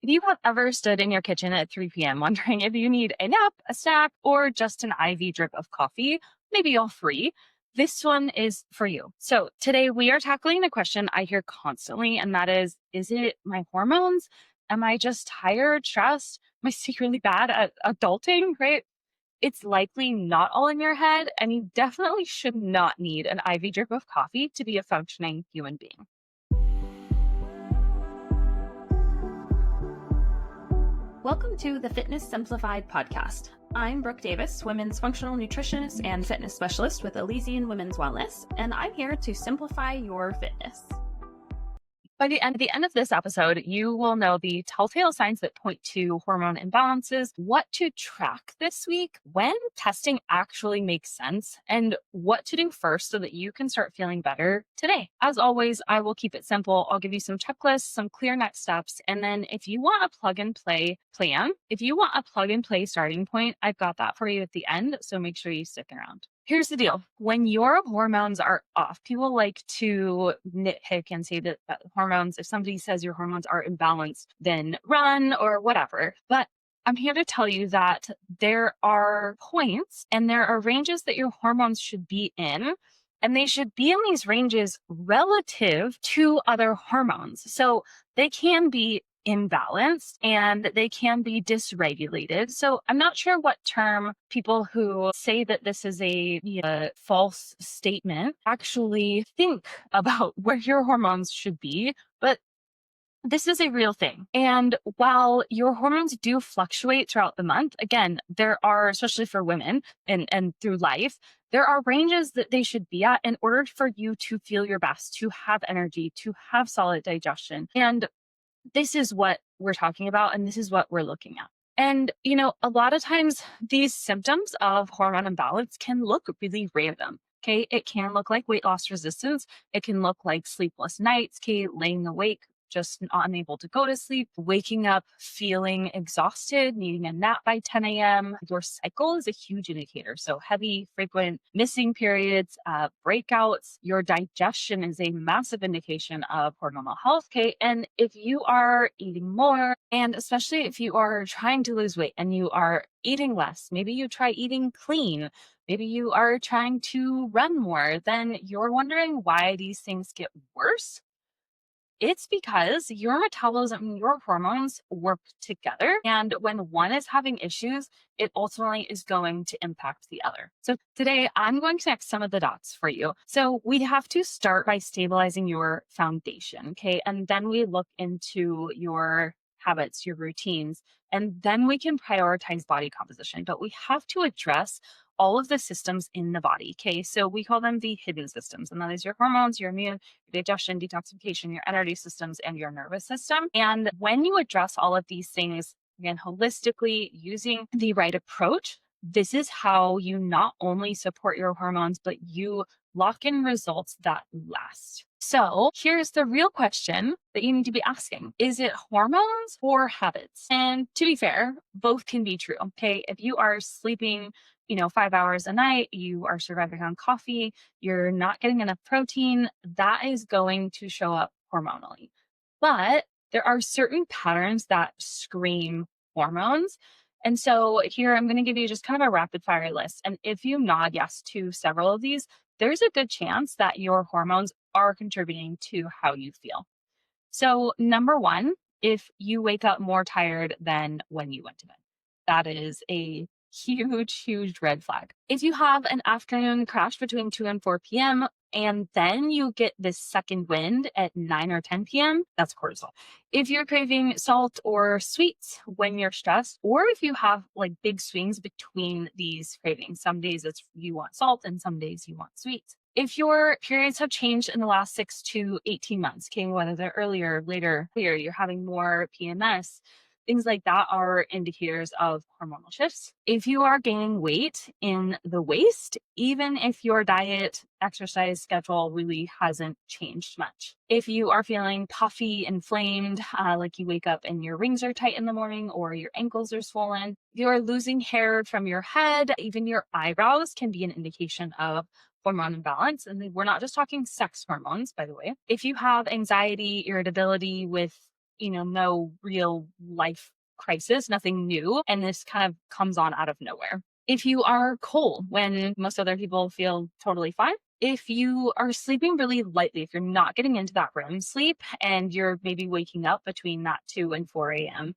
If you have ever stood in your kitchen at 3 p.m. wondering if you need a nap, a snack, or just an IV drip of coffee, maybe all three, this one is for you. So today we are tackling a question I hear constantly, and that is it my hormones? Am I just tired, stressed? Am I secretly bad at adulting, right? It's likely not all in your head, and you definitely should not need an IV drip of coffee to be a functioning human being. Welcome to the Fitness Simplified podcast. I'm Brooke Davis, women's functional nutritionist and fitness specialist with Elysian Women's Wellness, and I'm here to simplify your fitness. By the end of this episode, you will know the telltale signs that point to hormone imbalances, what to track this week, when testing actually makes sense, and what to do first so that you can start feeling better today. As always, I will keep it simple. I'll give you some checklists, some clear next steps, and then if you want a plug and play plan, if you want a plug and play starting point, I've got that for you at the end, so make sure you stick around. Here's the deal. When your hormones are off, people like to nitpick and say that hormones, if somebody says your hormones are imbalanced, then run or whatever. But I'm here to tell you that there are points and there are ranges that your hormones should be in. And they should be in these ranges relative to other hormones. So they can be imbalanced and they can be dysregulated. So I'm not sure what term people who say that this is a false statement actually think about where your hormones should be, but this is a real thing. And while your hormones do fluctuate throughout the month, again, there are, especially for women and through life, there are ranges that they should be at in order for you to feel your best, to have energy, to have solid digestion. And this is what we're talking about, and this is what we're looking at. And, a lot of times these symptoms of hormone imbalance can look really random. Okay. It can look like weight loss resistance. It can look like sleepless nights, okay, laying awake, just unable to go to sleep, waking up feeling exhausted, needing a nap by 10 a.m. Your cycle is a huge indicator. So heavy, frequent missing periods, breakouts, your digestion is a massive indication of hormonal health. Okay. And if you are eating more, and especially if you are trying to lose weight and you are eating less, maybe you try eating clean, maybe you are trying to run more, then you're wondering why these things get worse. It's because your metabolism and your hormones work together. And when one is having issues, it ultimately is going to impact the other. So today I'm going to connect some of the dots for you. So we have to start by stabilizing your foundation. Okay. And then we look into your habits, your routines, and then we can prioritize body composition. But we have to address all of the systems in the body. Okay. So we call them the hidden systems. And that is your hormones, your immune, your digestion, detoxification, your energy systems, and your nervous system. And when you address all of these things, again, holistically using the right approach, this is how you not only support your hormones, but you lock in results that last. So here's the real question that you need to be asking. Is it hormones or habits? And to be fair, both can be true. Okay. If you are sleeping 5 hours a night, you are surviving on coffee, you're not getting enough protein, that is going to show up hormonally. But there are certain patterns that scream hormones. And so here I'm going to give you just kind of a rapid fire list. And if you nod yes to several of these, there's a good chance that your hormones are contributing to how you feel. So number one, if you wake up more tired than when you went to bed, that is a huge red flag. If you have an afternoon crash between 2 and 4 p.m. and then you get this second wind at 9 or 10 p.m., that's cortisol. If you're craving salt or sweets when you're stressed, or if you have like big swings between these cravings, some days you want salt and some days you want sweets. If your periods have changed in the last 6 to 18 months, okay, whether they're earlier, later, you're having more PMS, things like that are indicators of hormonal shifts. If you are gaining weight in the waist, even if your diet, exercise schedule really hasn't changed much. If you are feeling puffy, inflamed, like you wake up and your rings are tight in the morning or your ankles are swollen, if you are losing hair from your head, even your eyebrows can be an indication of hormone imbalance. And we're not just talking sex hormones, by the way. If you have anxiety, irritability with no real life crisis, nothing new. And this kind of comes on out of nowhere. If you are cold when most other people feel totally fine, if you are sleeping really lightly, if you're not getting into that REM sleep and you're maybe waking up between that 2 and 4 a.m.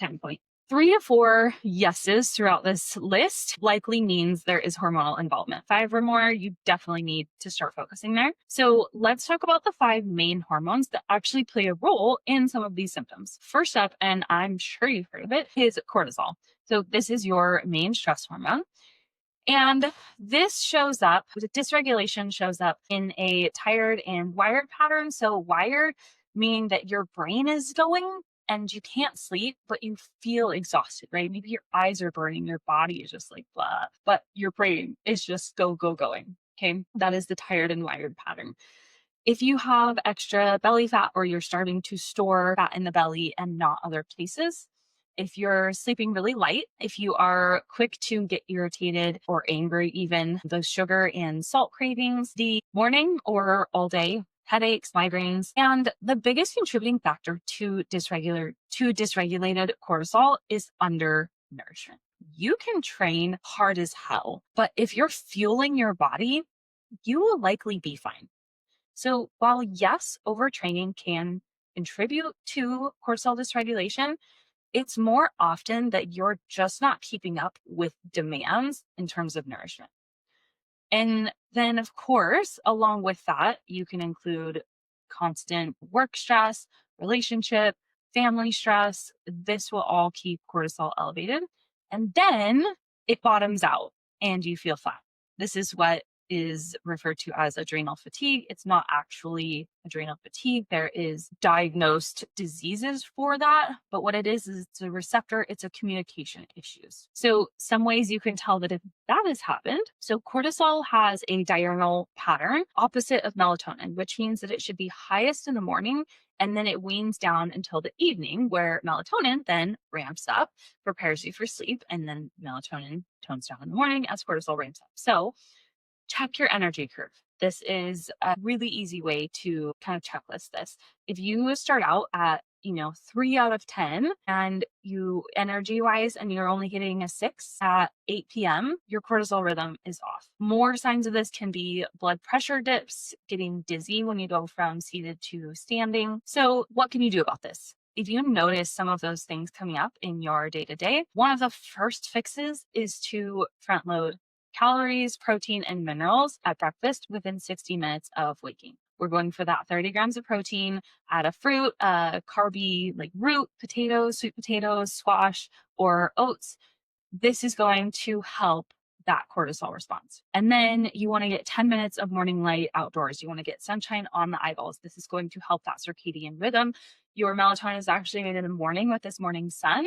time point. 3 to 4 yeses throughout this list likely means there is hormonal involvement. 5 or more, you definitely need to start focusing there. So let's talk about the 5 main hormones that actually play a role in some of these symptoms. First up, and I'm sure you've heard of it, is cortisol. So this is your main stress hormone. And this shows up, the dysregulation shows up in a tired and wired pattern. So, wired meaning that your brain is going and you can't sleep, but you feel exhausted, right? Maybe your eyes are burning, your body is just like blah, but your brain is just going. Okay. That is the tired and wired pattern. If you have extra belly fat or you're starting to store fat in the belly and not other places, if you're sleeping really light, if you are quick to get irritated or angry, even those sugar and salt cravings, the morning or all day, headaches, migraines, and the biggest contributing factor to dysregulated cortisol is undernourishment. You can train hard as hell, but if you're fueling your body, you will likely be fine. So while yes, overtraining can contribute to cortisol dysregulation, it's more often that you're just not keeping up with demands in terms of nourishment. And then, of course, along with that, you can include constant work stress, relationship, family stress. This will all keep cortisol elevated. And then it bottoms out and you feel flat. This is what is referred to as adrenal fatigue. It's not actually adrenal fatigue. There is diagnosed diseases for that, but what it is it's a receptor, it's a communication issues. So some ways you can tell that if that has happened. So cortisol has a diurnal pattern opposite of melatonin, which means that it should be highest in the morning and then it wanes down until the evening where melatonin then ramps up, prepares you for sleep, and then melatonin tones down in the morning as cortisol ramps up. So check your energy curve. This is a really easy way to kind of checklist this. If you start out at 3 out of 10 and you energy wise and you're only getting a 6 at 8 p.m., your cortisol rhythm is off. More signs of this can be blood pressure dips, getting dizzy when you go from seated to standing. So what can you do about this? If you notice some of those things coming up in your day to day, one of the first fixes is to front load calories, protein, and minerals at breakfast within 60 minutes of waking. We're going for that 30 grams of protein, add a fruit, carby like root, potatoes, sweet potatoes, squash, or oats. This is going to help that cortisol response. And then you want to get 10 minutes of morning light outdoors. You want to get sunshine on the eyeballs. This is going to help that circadian rhythm. Your melatonin is actually made in the morning with this morning sun.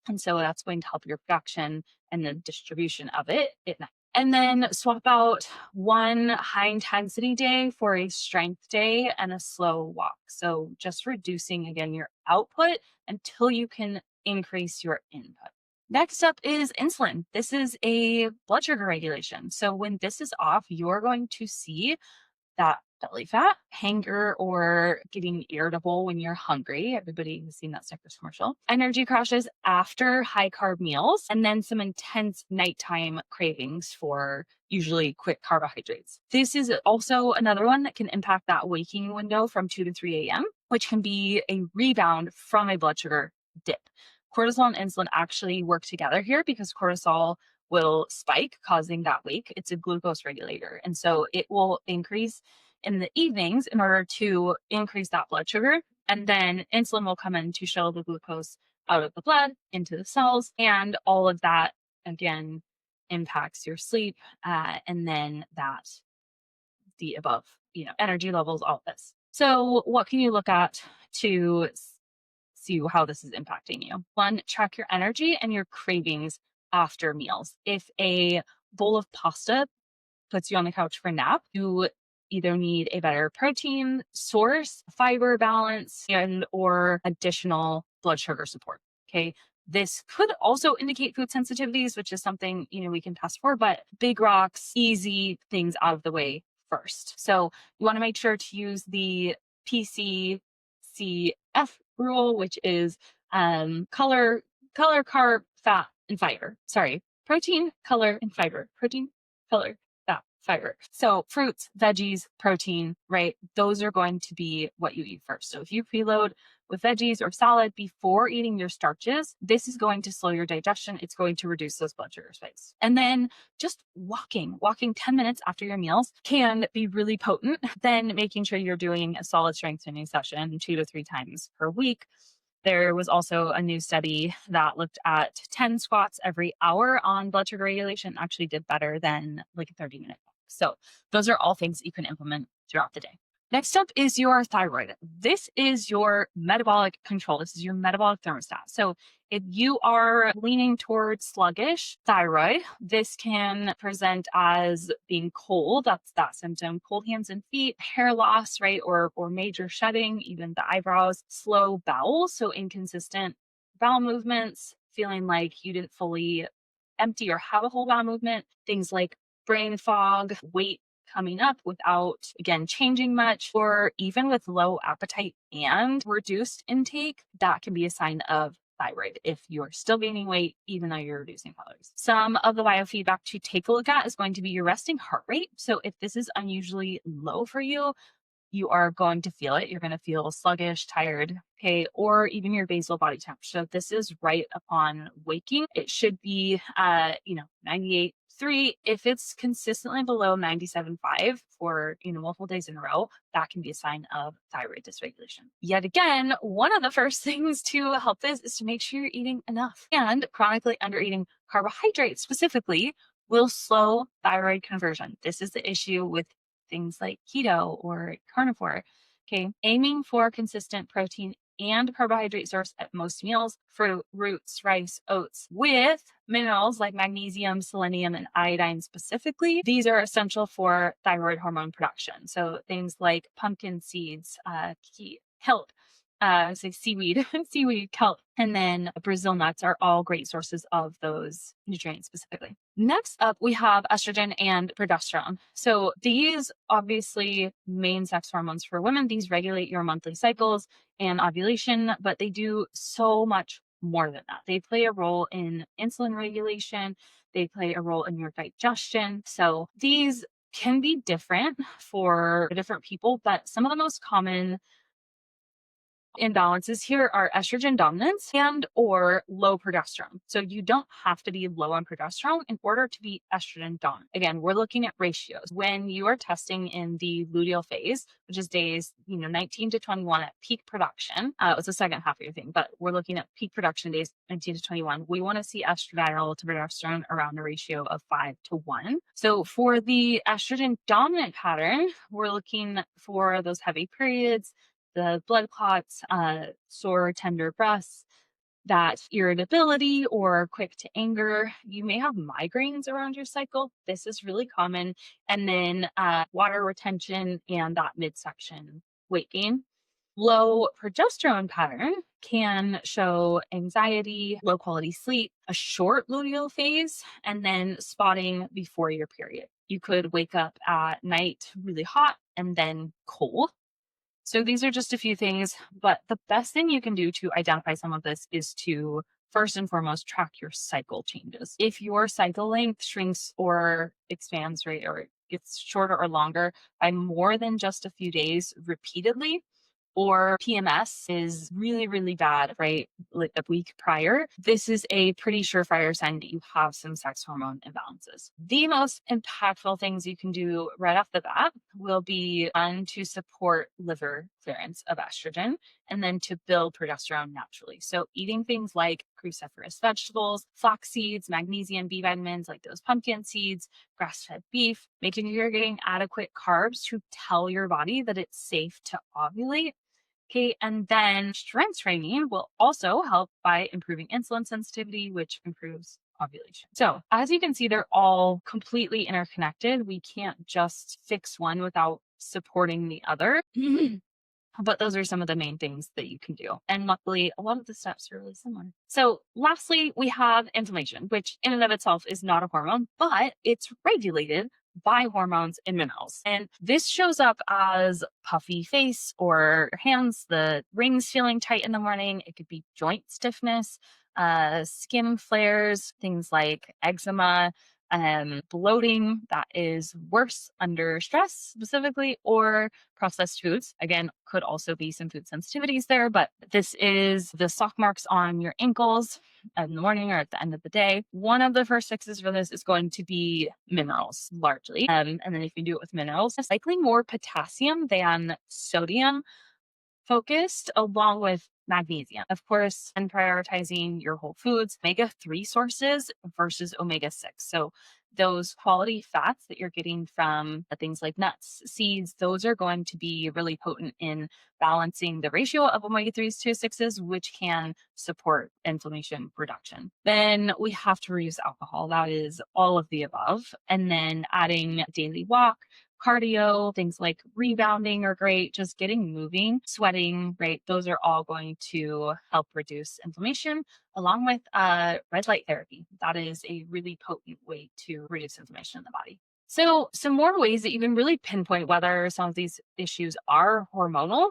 And so that's going to help your production and the distribution of it at night. And then swap out one high intensity day for a strength day and a slow walk. So just reducing again your output until you can increase your input. Next up is insulin. This is a blood sugar regulation. So when this is off, you're going to see that belly fat, hunger, or getting irritable when you're hungry. Everybody has seen that Snickers commercial. Energy crashes after high carb meals, and then some intense nighttime cravings for usually quick carbohydrates. This is also another one that can impact that waking window from 2 to 3 a.m., which can be a rebound from a blood sugar dip. Cortisol and insulin actually work together here because cortisol will spike, causing that wake. It's a glucose regulator. And so it will increase in the evenings in order to increase that blood sugar. And then insulin will come in to shuttle the glucose out of the blood into the cells. And all of that, again, impacts your sleep. And then the above, energy levels, all this. So what can you look at to see how this is impacting you? One, track your energy and your cravings after meals. If a bowl of pasta puts you on the couch for a nap, you either need a better protein source, fiber balance, and or additional blood sugar support. Okay. This could also indicate food sensitivities, which is something, we can test for, but big rocks, easy things out of the way first. So you want to make sure to use the PCCF rule, which is color, carb, fat, and fiber. Sorry, protein, color, and fiber. Protein, color, fat, fiber. So fruits, veggies, protein, right? Those are going to be what you eat first. So if you preload with veggies or salad before eating your starches, this is going to slow your digestion. It's going to reduce those blood sugar spikes. And then just walking 10 minutes after your meals can be really potent. Then making sure you're doing a solid strength training session 2 to 3 times per week. There was also a new study that looked at 10 squats every hour on blood sugar regulation, actually did better than like a 30-minute walk. So those are all things that you can implement throughout the day. Next up is your thyroid. This is your metabolic control. This is your metabolic thermostat. So if you are leaning towards sluggish thyroid, this can present as being cold. That's that symptom. Cold hands and feet, hair loss, right? Or major shedding, even the eyebrows, slow bowels. So inconsistent bowel movements, feeling like you didn't fully empty or have a whole bowel movement, things like brain fog, weight coming up without, again, changing much, or even with low appetite and reduced intake, that can be a sign of thyroid if you're still gaining weight, even though you're reducing calories. Some of the biofeedback to take a look at is going to be your resting heart rate. So if this is unusually low for you, you are going to feel it. You're going to feel sluggish, tired, okay, or even your basal body temperature. So this is right upon waking. It should be, 98.3. If it's consistently below 97.5 for, multiple days in a row, that can be a sign of thyroid dysregulation. Yet again, one of the first things to help this is to make sure you're eating enough. And chronically undereating carbohydrates specifically will slow thyroid conversion. This is the issue with things like keto or carnivore. Okay. Aiming for consistent protein and carbohydrate source at most meals, fruit, roots, rice, oats, with minerals like magnesium, selenium, and iodine specifically. These are essential for thyroid hormone production. So things like pumpkin seeds, kelp, say seaweed, seaweed, kelp, and then Brazil nuts are all great sources of those nutrients specifically. Next up, we have estrogen and progesterone. So these obviously main sex hormones for women, these regulate your monthly cycles and ovulation, but they do so much more than that. They play a role in insulin regulation. They play a role in your digestion. So these can be different for different people, but some of the most common imbalances here are estrogen dominance and or low progesterone. So you don't have to be low on progesterone in order to be estrogen dominant. Again, we're looking at ratios. When you are testing in the luteal phase, which is days 19 to 21 at peak production, it's the second half of your thing, but we're looking at peak production days 19 to 21. We want to see estradiol to progesterone around a ratio of 5:1. So for the estrogen dominant pattern, we're looking for those heavy periods, the blood clots, sore, tender breasts, that irritability or quick to anger. You may have migraines around your cycle. This is really common. And then water retention and that midsection weight gain. Low progesterone pattern can show anxiety, low quality sleep, a short luteal phase, and then spotting before your period. You could wake up at night really hot and then cold. So these are just a few things, but the best thing you can do to identify some of this is to first and foremost track your cycle changes. If your cycle length shrinks or expands, right, or gets shorter or longer by more than just a few days repeatedly, or PMS is really, really bad, right? Like the week prior, this is a pretty surefire sign that you have some sex hormone imbalances. The most impactful things you can do right off the bat will be one, to support liver clearance of estrogen, and then to build progesterone naturally. So eating things like cruciferous vegetables, flax seeds, magnesium, B vitamins like those pumpkin seeds, grass-fed beef, making sure you're getting adequate carbs to tell your body that it's safe to ovulate. Okay, and then strength training will also help by improving insulin sensitivity, which improves ovulation. So as you can see, they're all completely interconnected. We can't just fix one without supporting the other. But those are some of the main things that you can do. And luckily, a lot of the steps are really similar. So lastly, we have inflammation, which in and of itself is not a hormone, but it's regulated by hormones and minerals. And this shows up as puffy face or hands, the rings feeling tight in the morning. It could be joint stiffness, skin flares, things like eczema, bloating that is worse under stress specifically, or processed foods. Again, could also be some food sensitivities there, but this is the sock marks on your ankles in the morning or at the end of the day. One of the first fixes for this is going to be minerals largely. And then if you do it with minerals, it's likely more potassium than sodium focused, along with magnesium. Of course, and prioritizing your whole foods, omega-3 sources versus omega-6. So those quality fats that you're getting from things like nuts, seeds, those are going to be really potent in balancing the ratio of omega-3s to 6s, which can support inflammation reduction. Then we have to reduce alcohol. That is all of the above. And then adding daily walk, cardio, things like rebounding are great, just getting moving, sweating, right? Those are all going to help reduce inflammation, along with red light therapy. That is a really potent way to reduce inflammation in the body. So, some more ways that you can really pinpoint whether some of these issues are hormonal.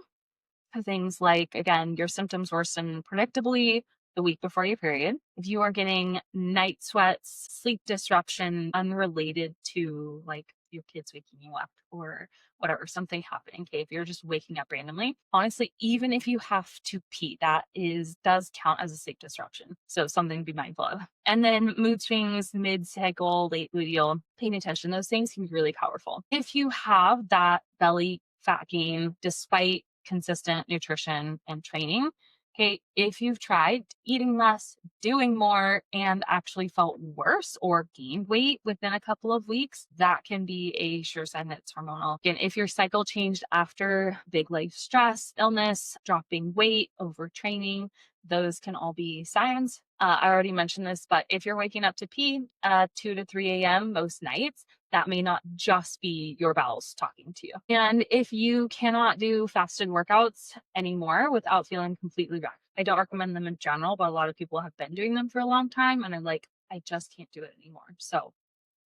Things like, again, your symptoms worsen predictably the week before your period. If you are getting night sweats, sleep disruption unrelated to like your kids waking you up or whatever, something happening. Okay. If you're just waking up randomly, honestly, even if you have to pee, does count as a sleep disruption. So something to be mindful of. And then mood swings, mid-cycle, late luteal, paying attention. Those things can be really powerful. If you have that belly fat gain, despite consistent nutrition and training. Okay, if you've tried eating less, doing more, and actually felt worse or gained weight within a couple of weeks, that can be a sure sign that it's hormonal. Again, if your cycle changed after big life stress, illness, dropping weight, overtraining, those can all be signs. I already mentioned this, but if you're waking up to pee 2 to 3 a.m. most nights, that may not just be your bowels talking to you. And if you cannot do fasted workouts anymore without feeling completely wrecked, I don't recommend them in general, but a lot of people have been doing them for a long time. And I'm like, I just can't do it anymore. So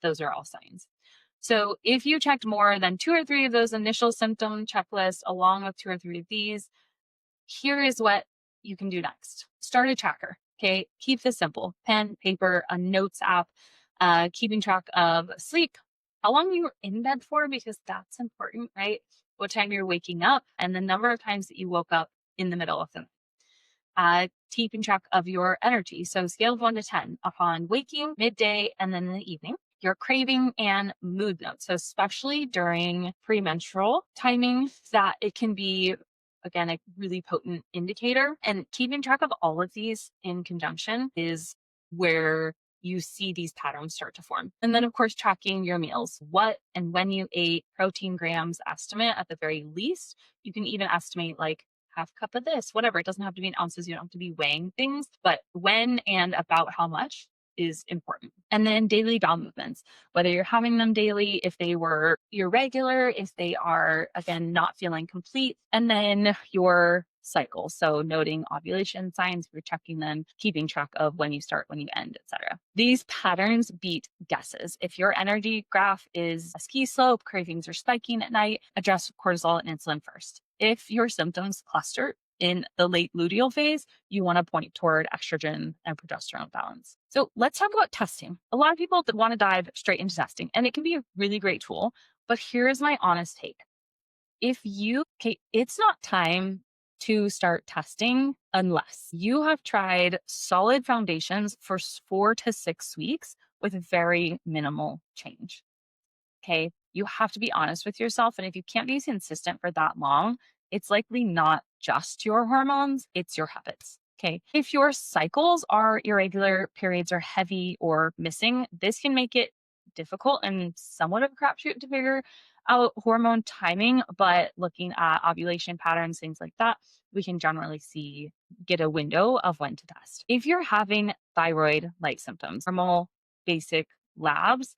those are all signs. So if you checked more than 2 or 3 of those initial symptom checklists, along with 2 or 3 of these, here is what you can do next. Start a tracker. Okay. Keep this simple: pen, paper, a notes app, keeping track of sleep, how long you were in bed for, because that's important, right? What time you're waking up, and the number of times that you woke up in the middle of the night. Keeping track of your energy. So scale of 1 to 10 upon waking, midday, and then in the evening. Your craving and mood notes. So especially during premenstrual timing, that it can be, again, a really potent indicator. And keeping track of all of these in conjunction is where you see these patterns start to form. And then, of course, tracking your meals, what and when you ate, protein grams estimate at the very least. You can even estimate like half cup of this, whatever. It doesn't have to be in ounces. You don't have to be weighing things, but when and about how much is important. And then daily bowel movements, whether you're having them daily, if they were irregular, if they are, again, not feeling complete, and then your cycle. So noting ovulation signs, you're checking them, keeping track of when you start, when you end, etc. These patterns beat guesses. If your energy graph is a ski slope, cravings are spiking at night, address cortisol and insulin first. If your symptoms cluster in the late luteal phase, you want to point toward estrogen and progesterone balance. So let's talk about testing. A lot of people that want to dive straight into testing, and it can be a really great tool, but here's my honest take. It's not time to start testing unless you have tried solid foundations for 4 to 6 weeks with very minimal change. Okay. You have to be honest with yourself. And if you can't be consistent for that long, it's likely not just your hormones, it's your habits. Okay. If your cycles are irregular, periods are heavy or missing, this can make it difficult and somewhat of a crapshoot to figure out hormone timing. But looking at ovulation patterns, things like that, we can generally get a window of when to test. If you're having thyroid like symptoms, normal basic labs,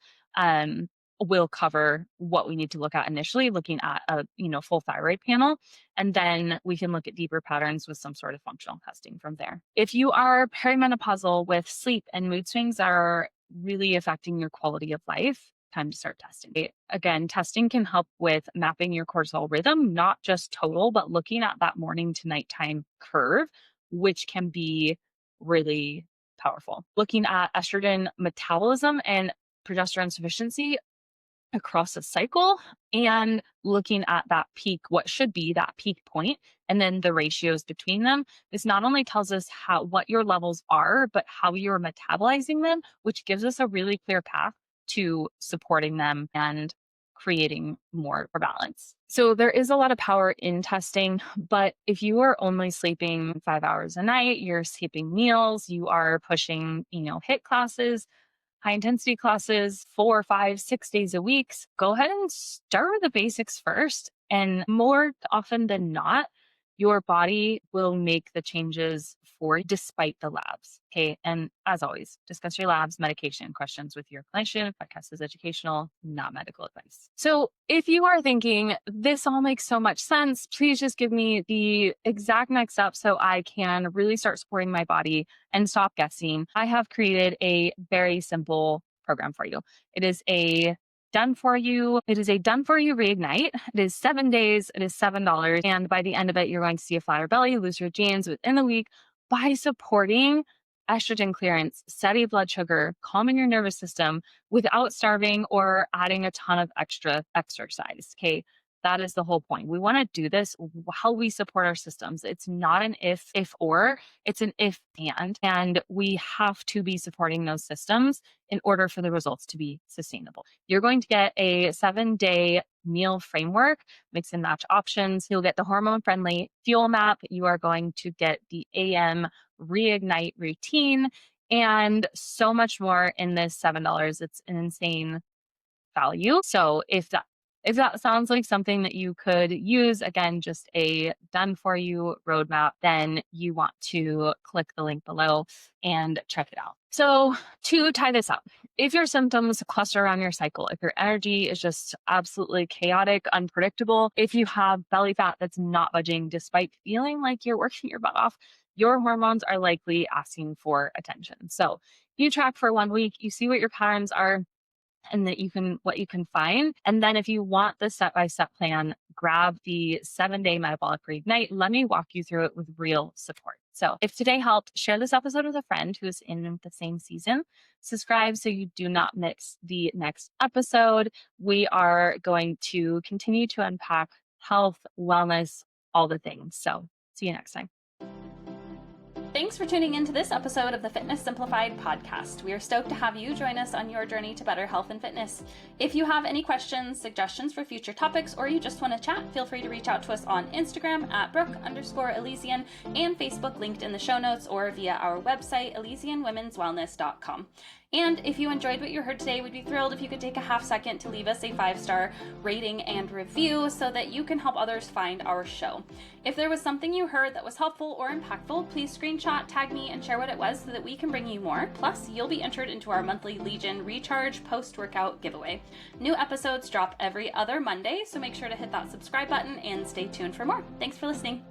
will cover what we need to look at initially, looking at a full thyroid panel, and then we can look at deeper patterns with some sort of functional testing from there. If you are perimenopausal with sleep and mood swings that are really affecting your quality of life, time to start testing. Again, testing can help with mapping your cortisol rhythm, not just total, but looking at that morning to nighttime curve, which can be really powerful. Looking at estrogen metabolism and progesterone sufficiency across the cycle and looking at that peak, what should be that peak point, and then the ratios between them. This not only tells us what your levels are, but how you're metabolizing them, which gives us a really clear path to supporting them and creating more balance. So there is a lot of power in testing, but if you are only sleeping 5 hours a night, you're skipping meals, you are pushing, HIIT classes, high intensity classes 4, 5, 6 days a week, go ahead and start with the basics first. And more often than not, your body will make the changes for you despite the labs. Okay. And as always, discuss your labs, medication questions with your clinician. Podcast is educational, not medical advice. So if you are thinking this all makes so much sense, please just give me the exact next step so I can really start supporting my body and stop guessing. I have created a very simple program for you. It is a done for you reignite. It is 7 days. It is $7. And by the end of it, you're going to see a flatter belly, lose your jeans within the week by supporting estrogen clearance, steady blood sugar, calming your nervous system without starving or adding a ton of extra exercise. Okay. That is the whole point. We want to do this while we support our systems. It's not an if, or, it's an if and. And we have to be supporting those systems in order for the results to be sustainable. You're going to get a 7-day meal framework, mix and match options. You'll get the hormone friendly fuel map. You are going to get the AM reignite routine and so much more in this $7. It's an insane value. So if that sounds like something that you could use, again, just a done for you roadmap, then you want to click the link below and check it out. So to tie this up, if your symptoms cluster around your cycle, if your energy is just absolutely chaotic, unpredictable, if you have belly fat that's not budging despite feeling like you're working your butt off, your hormones are likely asking for attention. So you track for 1 week, you see what your patterns are, and what you can find. And then if you want the step-by-step plan, grab the 7-day metabolic reignite. Let me walk you through it with real support. So if today helped, share this episode with a friend who is in the same season. Subscribe so you do not miss the next episode. We are going to continue to unpack health, wellness, all the things. So see you next time. Thanks for tuning in to this episode of the Fitness Simplified podcast. We are stoked to have you join us on your journey to better health and fitness. If you have any questions, suggestions for future topics, or you just want to chat, feel free to reach out to us on Instagram at Brooke_Elysian and Facebook linked in the show notes or via our website, ElysianWomen'sWellness.com. And if you enjoyed what you heard today, we'd be thrilled if you could take a half second to leave us a 5-star rating and review so that you can help others find our show. If there was something you heard that was helpful or impactful, please screenshot, tag me, and share what it was so that we can bring you more. Plus, you'll be entered into our monthly Legion Recharge post-workout giveaway. New episodes drop every other Monday, so make sure to hit that subscribe button and stay tuned for more. Thanks for listening.